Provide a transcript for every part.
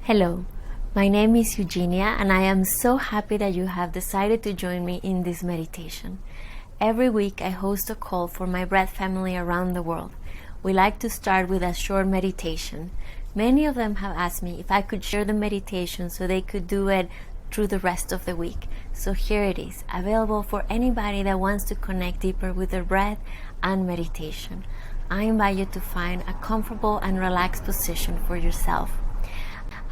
Hello, my name is Eugenia, and I am so happy that you have decided to join me in this meditation. Every week, I host a call for my breath family around the world. We like to start with a short meditation. Many of them have asked me if I could share the meditation so they could do it through the rest of the week. So here it is, available for anybody that wants to connect deeper with their breath and meditation. I invite you to find a comfortable and relaxed position for yourself.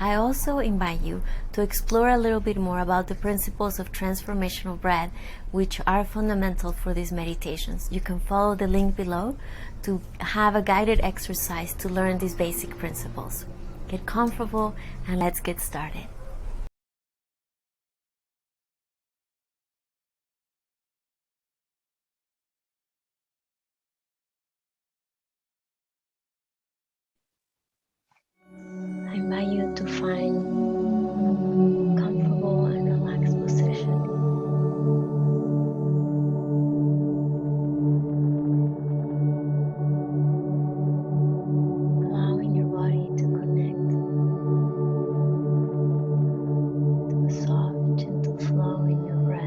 I also invite you to explore a little bit more about the principles of transformational breath, which are fundamental for these meditations. You can follow the link below to have a guided exercise to learn these basic principles. Get comfortable and let's get started. I invite you to find a comfortable and relaxed position. Allowing your body to connect to a soft, gentle flow in your breath.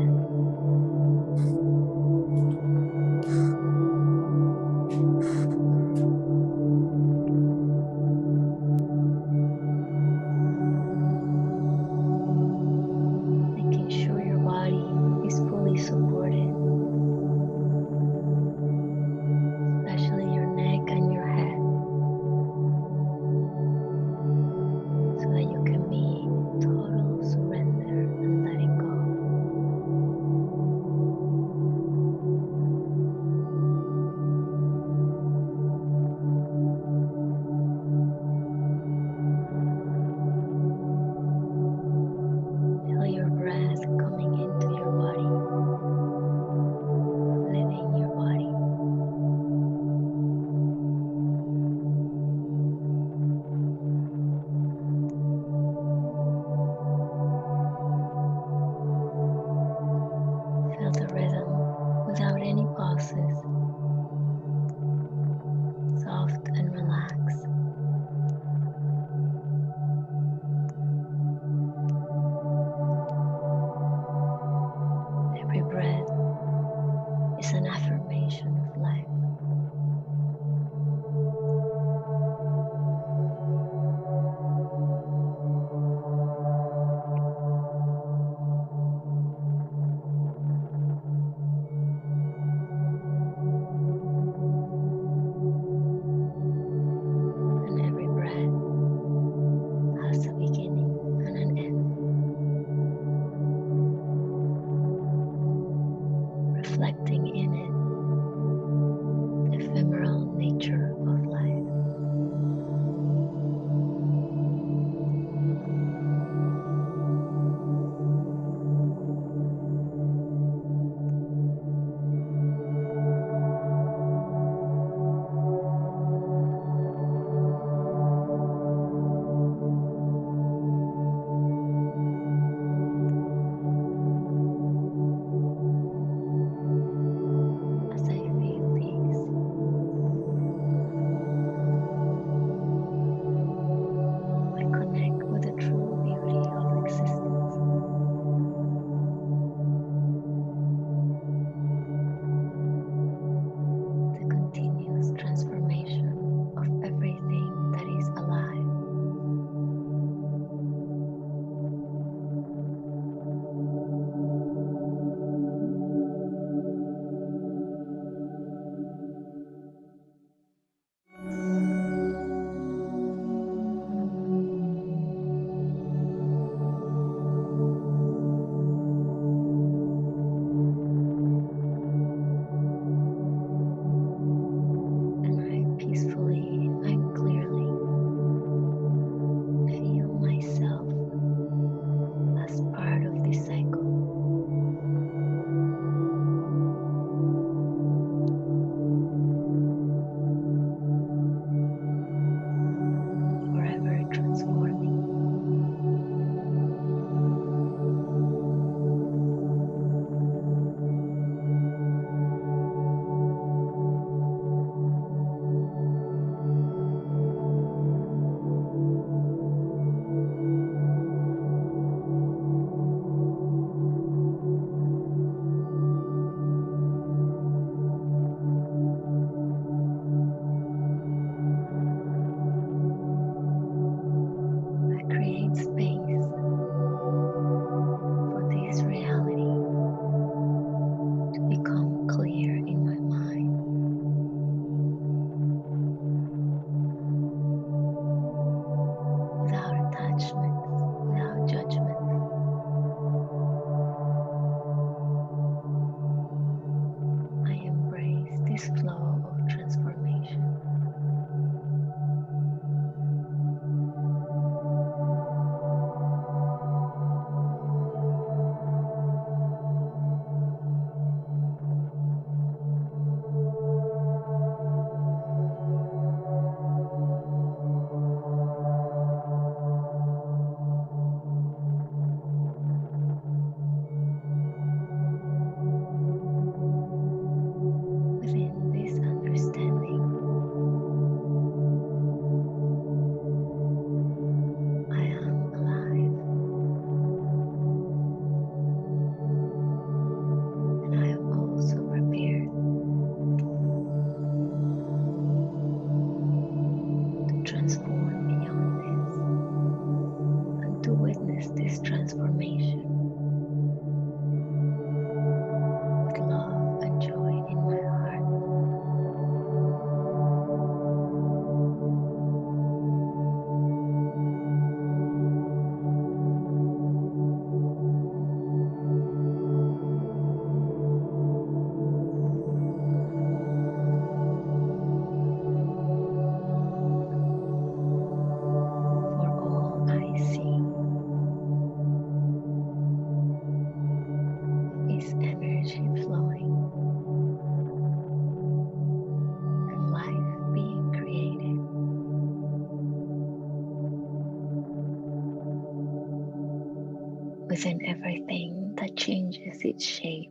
within everything that changes its shape.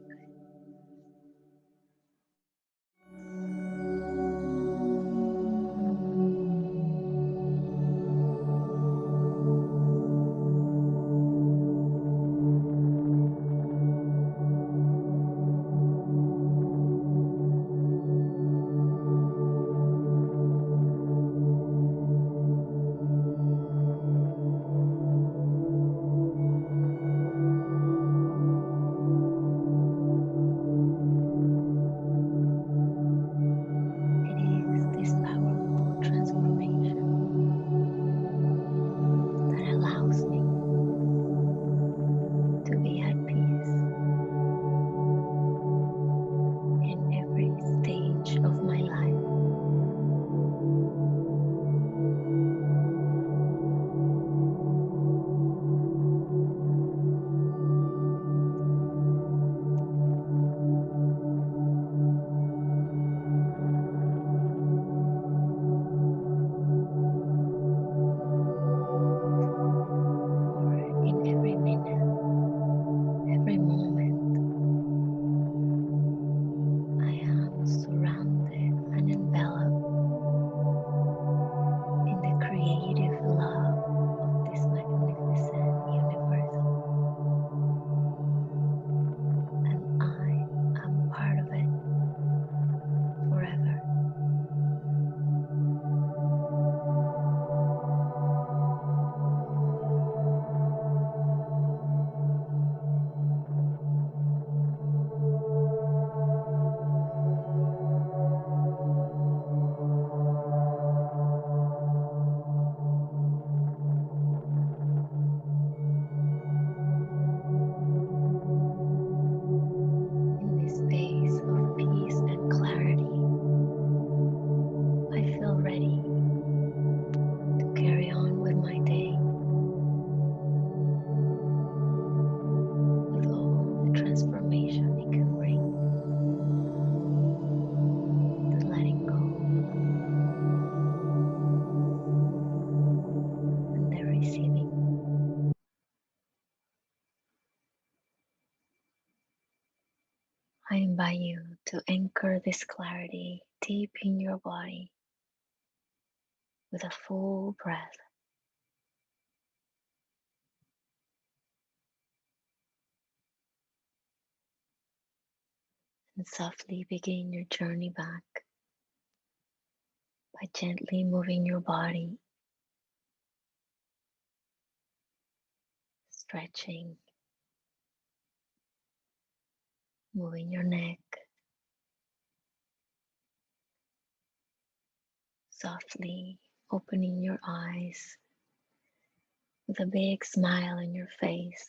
It is this powerful transformation that allows me to be at peace in every stage of my life. For in every minute, every moment, I am surrounded and enveloped in the creative love of this magnificent universe, and I am part of it forever. In this space of peace and clarity, I feel ready to carry on with my day with all the transformation it can bring, the letting go and the receiving. I invite you to anchor this clarity deep in your body with a full breath and softly begin your journey back by gently moving your body, stretching, moving your neck, softly opening your eyes with a big smile on your face,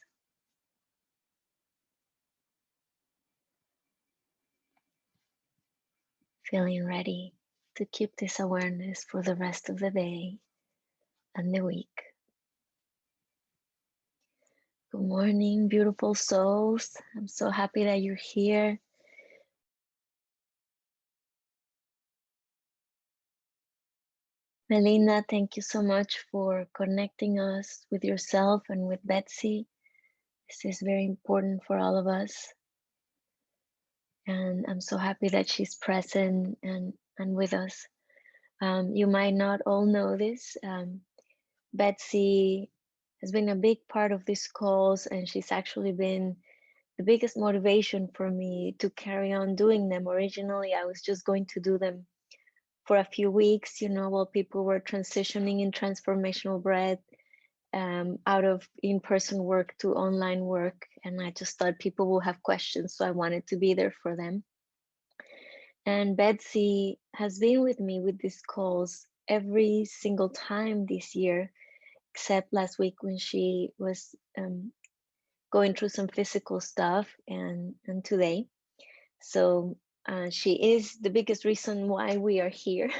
feeling ready to keep this awareness for the rest of the day and the week. Good morning, beautiful souls. I'm so happy that you're here. Melinda, thank you so much for connecting us with yourself and with Betsy. This is very important for all of us. And I'm so happy that she's present and with us. You might not all know this. Betsy has been a big part of these calls, and she's actually been the biggest motivation for me to carry on doing them. Originally, I was just going to do them for a few weeks, while people were transitioning in transformational breath out of in-person work to online work. And I just thought people will have questions, so I wanted to be there for them. And Betsy has been with me with these calls every single time this year, except last week when she was going through some physical stuff, and today. So she is the biggest reason why we are here,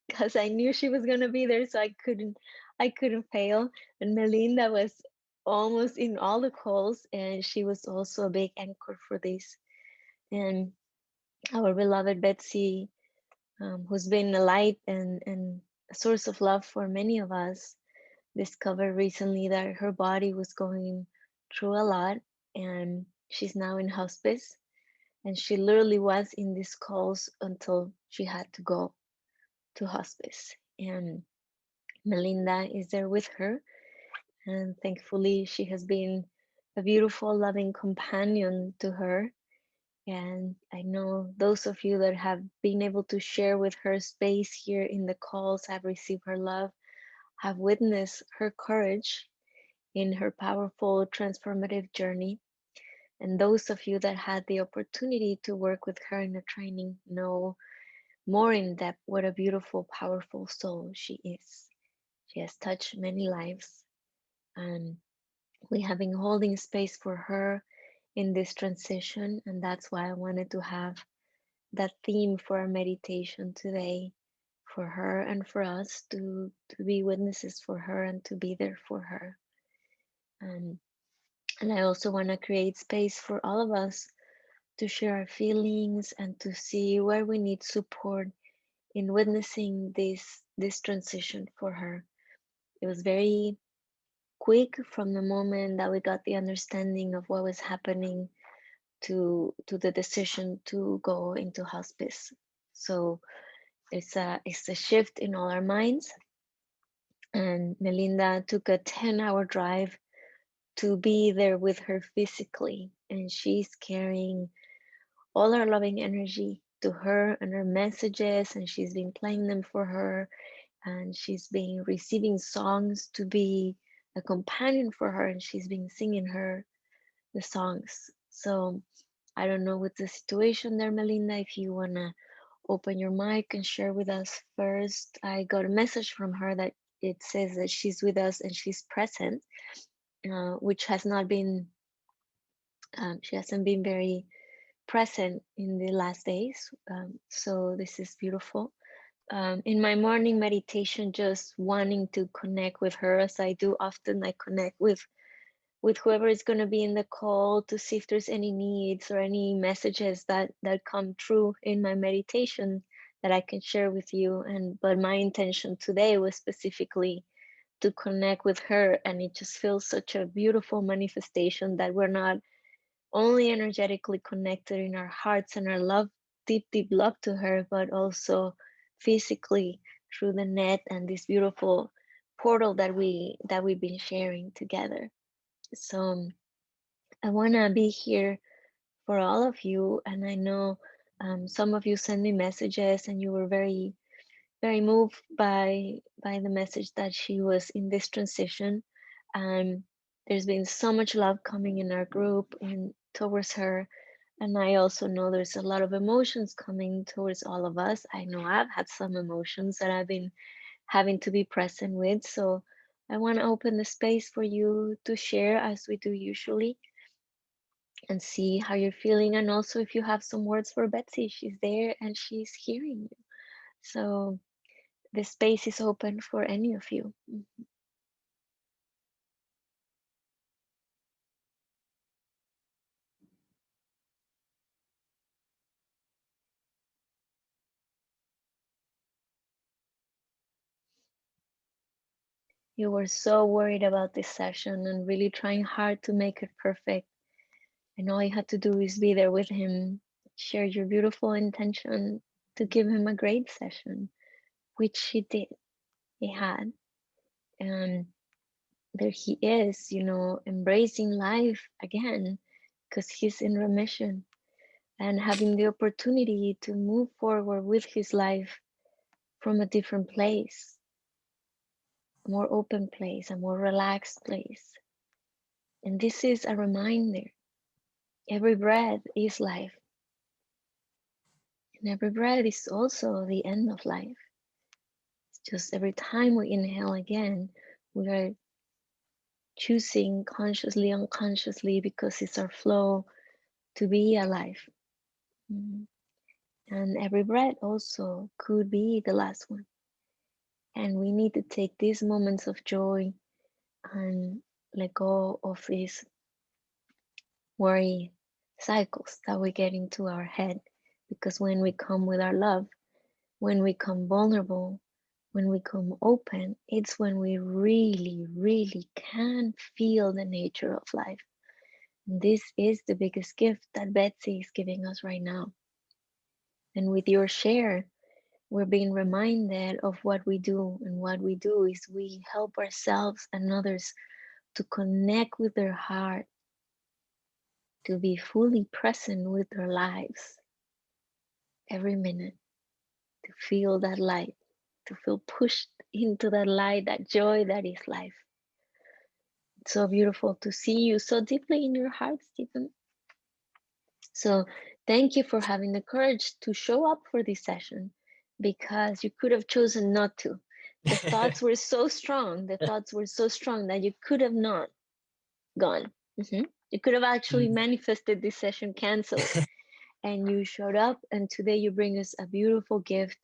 because I knew she was gonna be there, so I couldn't fail. And Melinda was almost in all the calls, and she was also a big anchor for this. And our beloved Betsy, who's been a light and a source of love for many of us, discovered recently that her body was going through a lot, and she's now in hospice. And she literally was in these calls until she had to go to hospice. And Melinda is there with her, and thankfully, she has been a beautiful, loving companion to her. And I know those of you that have been able to share with her space here in the calls, have received her love, have witnessed her courage in her powerful transformative journey. And those of you that had the opportunity to work with her in the training know more in depth what a beautiful, powerful soul she is. She has touched many lives, and we have been holding space for her in this transition. And that's why I wanted to have that theme for our meditation today, for her and for us to be witnesses for her and to be there for her. Um, and I also want to create space for all of us to share our feelings and to see where we need support in witnessing this transition for her. It was very quick from the moment that we got the understanding of what was happening to the decision to go into hospice. So it's a shift in all our minds. And Melinda took a 10-hour drive to be there with her physically, and she's carrying all our loving energy to her and her messages, and she's been playing them for her, and she's been receiving songs to be a companion for her, and she's been singing her the songs. So I don't know what's the situation there, Melinda, if you wanna open your mic and share with us first. I got a message from her that it says that she's with us and she's present, which has not been, she hasn't been very present in the last days. So this is beautiful. In my morning meditation, just wanting to connect with her, as I do often, I connect with whoever is going to be in the call to see if there's any needs or any messages that come true in my meditation that I can share with you. And but my intention today was specifically to connect with her, and it just feels such a beautiful manifestation that we're not only energetically connected in our hearts and our love, deep love to her, but also physically through the net and this beautiful portal that we've been sharing together. So I want to be here for all of you. And I know some of you send me messages and you were very, very moved by the message that she was in this transition. There's been so much love coming in our group and towards her. And I also know there's a lot of emotions coming towards all of us. I know I've had some emotions that I've been having to be present with. So I want to open the space for you to share as we do usually and see how you're feeling. And also, if you have some words for Betsy, she's there and she's hearing you. So the space is open for any of you. You were so worried about this session and really trying hard to make it perfect. And all you had to do is be there with him, share your beautiful intention to give him a great session, which he did. He had. And there he is, embracing life again because he's in remission and having the opportunity to move forward with his life from a different place, a more open place, a more relaxed place. And this is a reminder every breath is life, and every breath is also the end of life. It's just every time we inhale again, we are choosing consciously, unconsciously, because it's our flow to be alive. Mhm. And every breath also could be the last one. And we need to take these moments of joy and let go of these worry cycles that we get into our head. Because when we come with our love, when we come vulnerable, when we come open, it's when we really, really can feel the nature of life. This is the biggest gift that Betsy is giving us right now. And with your share, we're being reminded of what we do. And what we do is we help ourselves and others to connect with their heart, to be fully present with their lives every minute, to feel that light, to feel pushed into that light, that joy that is life. It's so beautiful to see you so deeply in your heart, Stephen. So thank you for having the courage to show up for this session, because you could have chosen not to. The thoughts were so strong. The thoughts were so strong that you could have not gone. You could have actually Mm. manifested this session canceled, and you showed up. And today you bring us a beautiful gift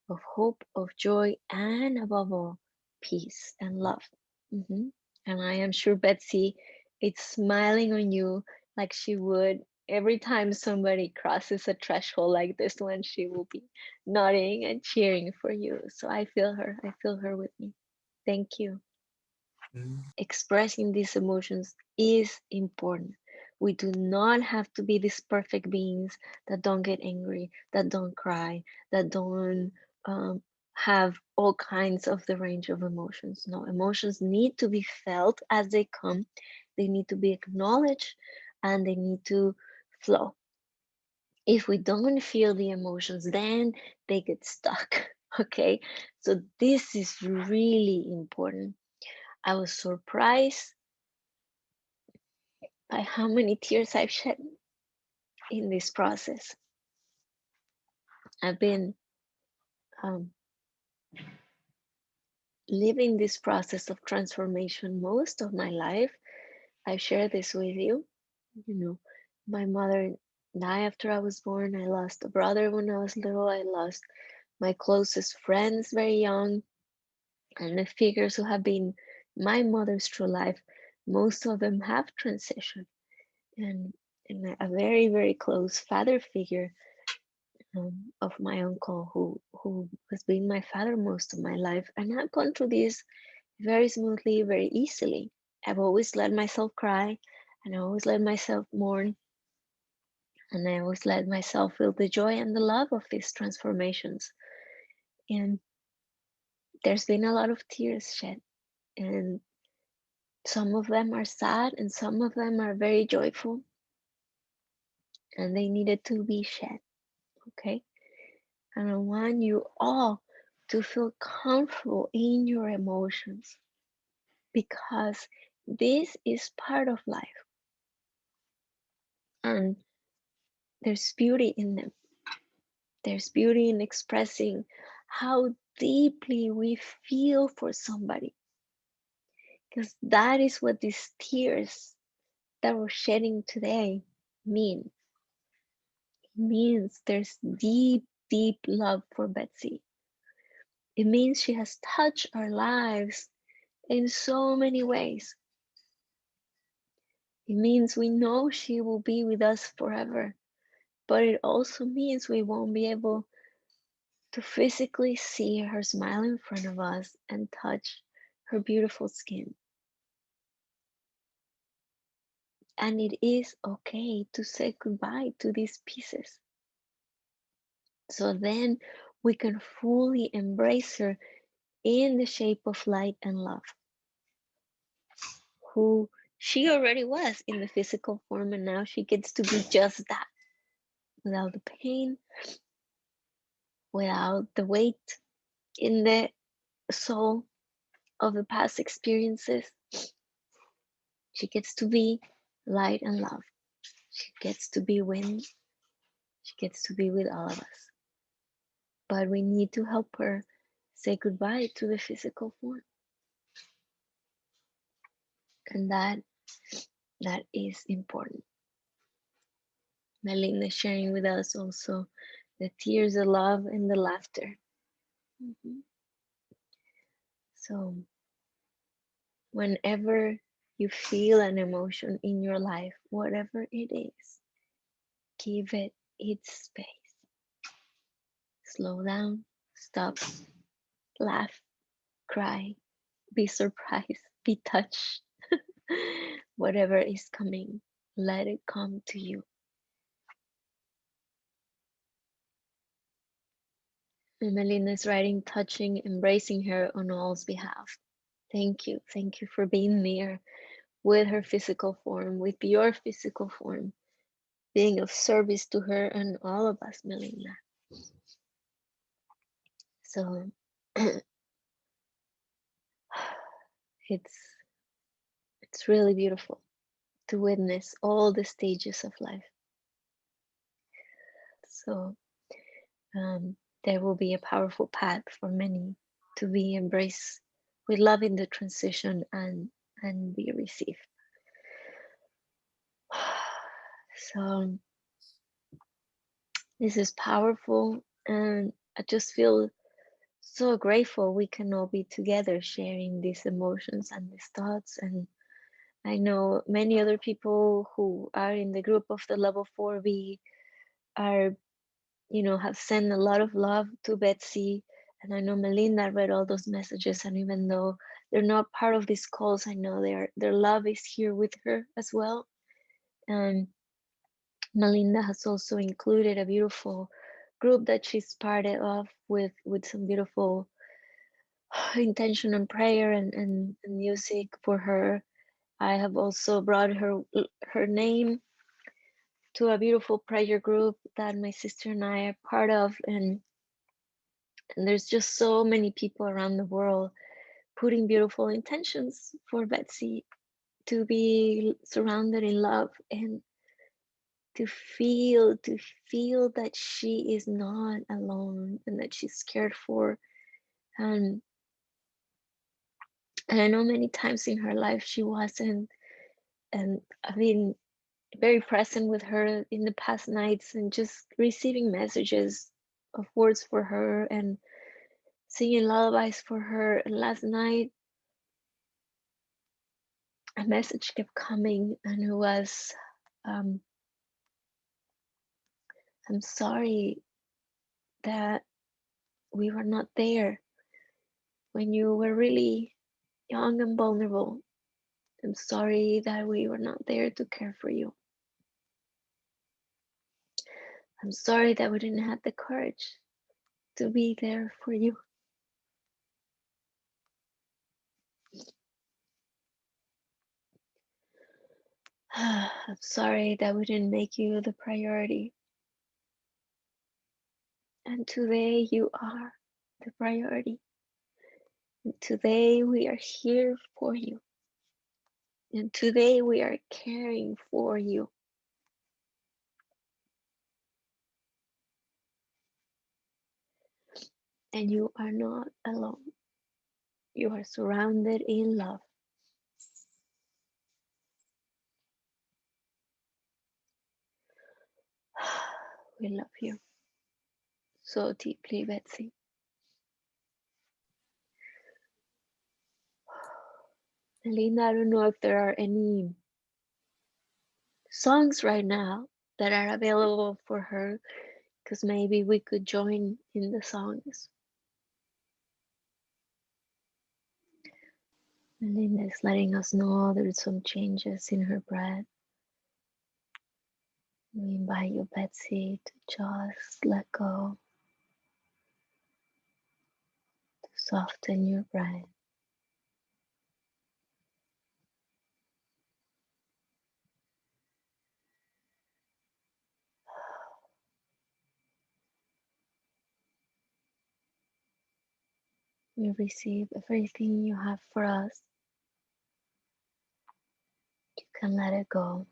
of hope, of joy, and above all, peace and love. Mhm. And I am sure Betsy is smiling on you like she would every time somebody crosses a threshold like this one. She will be nodding and cheering for you. So I feel her. I feel her with me. Thank you. Mm. Expressing these emotions is important. We do not have to be these perfect beings that don't get angry, that don't cry, that don't have all kinds of the range of emotions. No, emotions need to be felt as they come, they need to be acknowledged, and they need to flow. If we don't feel the emotions, then they get stuck. Okay, so this is really important. I was surprised by how many tears I've shed in this process. I've been um, living this process of transformation most of my life. I've shared this with you. You know, my mother died after I was born. I lost a brother when I was little. I lost my closest friends very young. And the figures who have been my mother's true life, most of them have transitioned. And, and a very, very close father figure of my uncle who has been my father most of my life, and I've gone through this very smoothly, very easily. I've always let myself cry, and I always let myself mourn, and I always let myself feel the joy and the love of these transformations. And there's been a lot of tears shed, and some of them are sad and some of them are very joyful, and they needed to be shed. Okay, and I want you all to feel comfortable in your emotions, because this is part of life, and there's beauty in them. There's beauty in expressing how deeply we feel for somebody, because that is what these tears that we're shedding today mean. It means there's deep, deep love for Betsy. It means she has touched our lives in so many ways. It means we know she will be with us forever, but it also means we won't be able to physically see her smile in front of us and touch her beautiful skin. And it is okay to say goodbye to these pieces. So then we can fully embrace her in the shape of light and love, who she already was in the physical form, and now she gets to be just that, without the pain, without the weight in the soul of the past experiences. She gets to be light and love. She gets to be wind. She gets to be with all of us. But we need to help her say goodbye to the physical form. And that is important. Melinda sharing with us also the tears, the love, and the laughter. Mhm. So whenever you feel an emotion in your life, whatever it is, give it its space. Slow down, stop, laugh, cry, be surprised, be touched. Whatever is coming, let it come to you. And Melinda is writing, touching, embracing her on all's behalf. Thank you. Thank you for being there with her physical form, with your physical form, being of service to her and all of us, Melinda. So it's really beautiful to witness all the stages of life. So there will be a powerful path for many to be embraced with love in the transition and be received. So this is powerful, and I just feel so grateful we can all be together sharing these emotions and these thoughts. And I know many other people who are in the group of the level 4B are, have sent a lot of love to Betsy. And I know Melinda read all those messages, and even though they're not part of these calls, I know their love is here with her as well. And Melinda has also included a beautiful group that she's part of with some beautiful intention and prayer and music for her. I have also brought her name to a beautiful prayer group that my sister and I are part of, and there's just so many people around the world putting beautiful intentions for Betsy to be surrounded in love and to feel that she is not alone and that she's cared for. And I know many times in her life she wasn't, and I've been very present with her in the past nights and just receiving messages of words for her and singing lullabies for her. And last night a message kept coming, and it was, I'm sorry that we were not there when you were really young and vulnerable. I'm sorry that we were not there to care for you. I'm sorry that we didn't have the courage to be there for you. I'm sorry that we didn't make you the priority. And today you are the priority. And today we are here for you. And today we are caring for you. And you are not alone. You are surrounded in love. We love you so deeply, Betsy. Linda, I don't know if there are any songs right now that are available for her, because maybe we could join in the songs. Linda is letting us know there's some changes in her breath. We invite you, Betsy, to just let go, to soften your breath. We receive everything you have for us. You can let it go.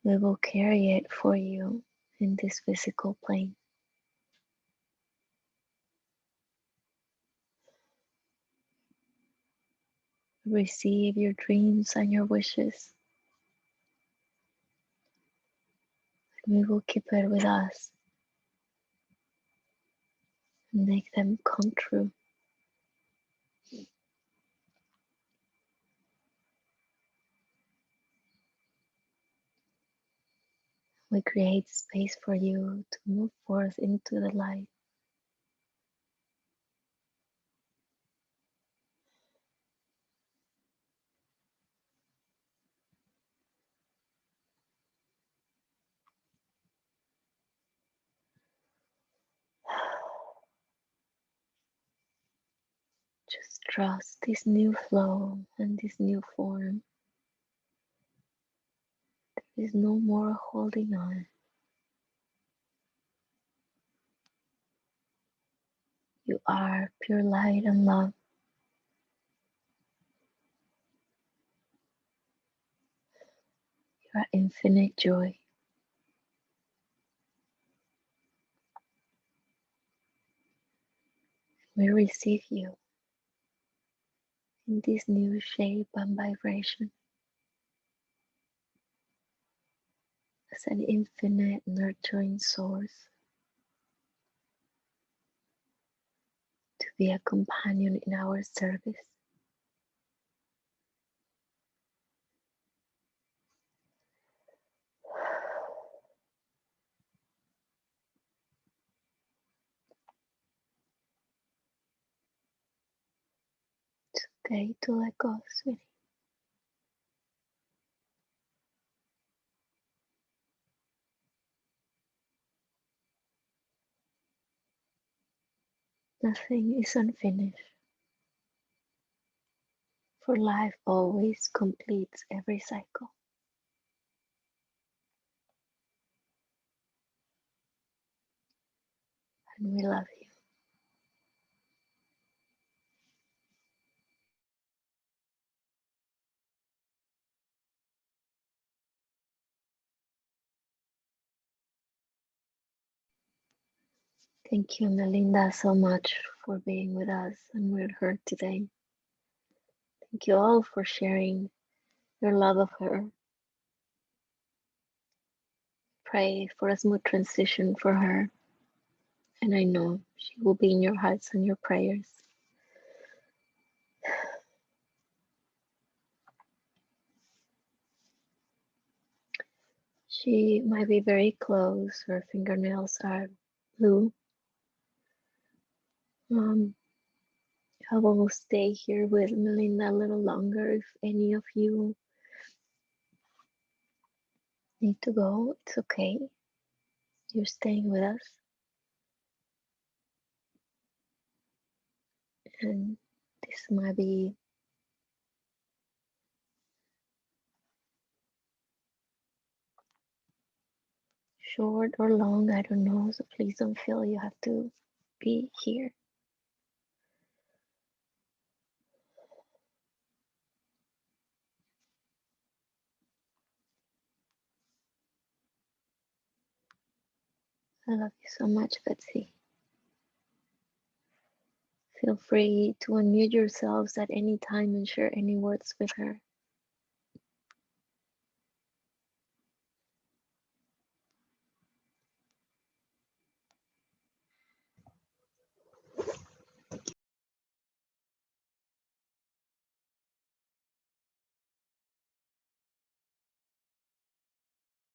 We will carry it for you in this physical plane. Receive your dreams and your wishes. We will keep it with us and make them come true. We create space for you to move forth into the light. Just trust this new flow and this new form. There is no more holding on. You are pure light and love. You are infinite joy. We receive you in this new shape and vibration as an infinite nurturing source, to be a companion in our service. It's okay to let go, sweetie. Nothing is unfinished, for life always completes every cycle. And we love you. Thank you, Melinda, so much for being with us and with her today. Thank you all for sharing your love of her. Pray for a smooth transition for her. And I know she will be in your hearts and your prayers. She might be very close. Her fingernails are blue. I will stay here with Melinda a little longer. If any of you need to go, it's okay. You're staying with us. And this might be short or long, I don't know. So please don't feel you have to be here. I love you so much, Betsy. Feel free to unmute yourselves at any time and share any words with her.